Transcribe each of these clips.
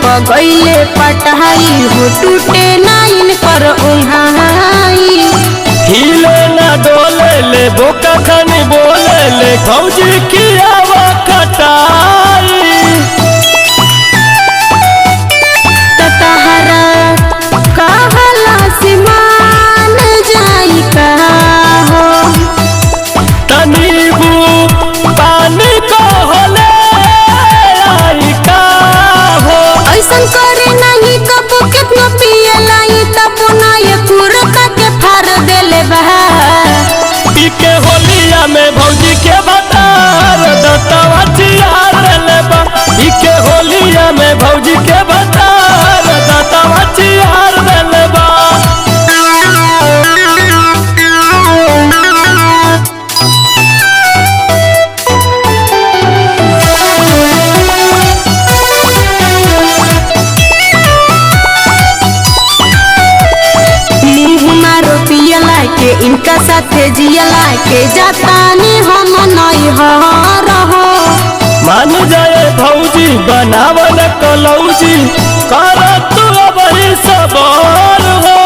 पगैले पटाई हो टूटे नाइन कर ओहाई। हिले ना डोले ले बोका खानी बोले ले भौजी की आवा खटाई। तहरा कहला से मान जाई का हो तनीबू पानी को होले आई का हो। ऐसन करे नहीं कबो कितना पिए लाई तब ना ये कुरका के फाड़ देले बहा। पीके होलिया में भौजी के बतार दतवा चियार ले बा। पीके होलिया में भौजी के बतार दतवा चियार ले बा। के इनका साथे जियला के जातानी हम नहीं रहो। मान जाए भौजी बनावन कलौजी कर तू बड़ी सबर हो।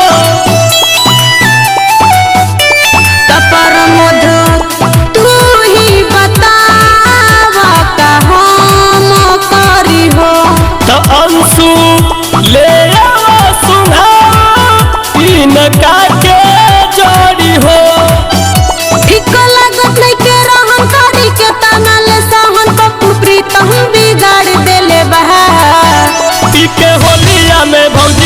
तपर मधु तू ही बतावा का हम करी हो। तो अंशु ले आवा सुना इनका के जोड़ी हो। ठीक लागत नहीं के रहन करी के तनल सहन पप्पू प्रीतम बिगाड़ देले बहा। पीके होलिया में भौजी